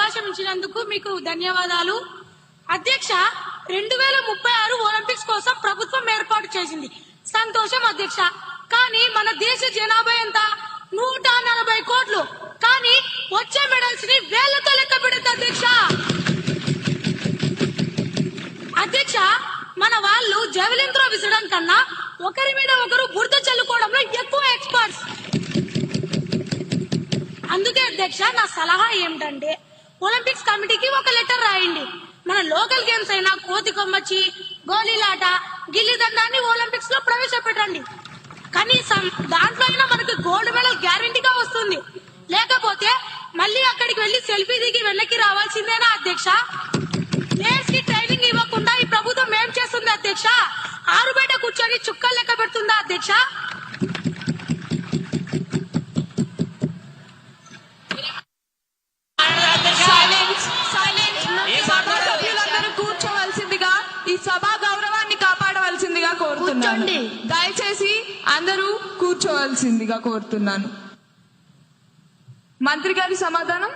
అవకాశం ఇచ్చినందుకు మీకు ధన్యవాదాలు. అధ్యక్ష, 2036 ఒలింపిక్స్ కోసం ప్రభుత్వం ఏర్పాటు చేసింది. సంతోషం అధ్యక్ష. కానీ మన దేశ జనాభా ఎంత? 140 కోట్లు. కానీ వచ్చే మెడల్స్ ని వేళ్లతో లెక్క పెడుతుంది అధ్యక్ష. అధ్యక్ష, మన వాళ్ళు జెవెలిన్ త్రో విసరడం కన్నా ఒకరి మీద ఒకరు బురద చల్లుకోవడంలో ఎక్కువ ఎక్స్పర్ట్స్. అందుకే అధ్యక్ష, నా సలహా ఏమిటంటే ఒలింపిక్స్ కమిటీకి ఒక లెటర్ రాయండి. మన లోకల్ గేమ్స్ అయినా కోతి కొమ్మచ్చి, గోళీలాట, గిల్లిదండాన్ని ఒలింపిక్స్ లో ప్రవేశపెట్టండి. కనీసం దాంట్లో అయినా మనకు గోల్డ్ మెడల్ గ్యారంటీగా వస్తుంది. లేకపోతే మళ్ళీ అక్కడికి వెళ్లి సెల్ఫీ దిగి వెనక్కి రావాల్సిందేనా అధ్యక్ష? ప్లేయర్స్ కి ట్రైనింగ్ ఇవ్వకుండా ఈ ప్రభుత్వం ఏం చేస్తుంది అధ్యక్ష? ఆరుబయట కూర్చొని చుక్కలు లెక్క పెడుతుందా అధ్యక్ష? కూర్చోవలసిందిగా, ఈ సభా గౌరవాన్ని కాపాడవలసిందిగా కోరుతున్నాను. దయచేసి అందరూ కూర్చోవలసిందిగా కోరుతున్నాను. మంత్రి గారి సమాధానం.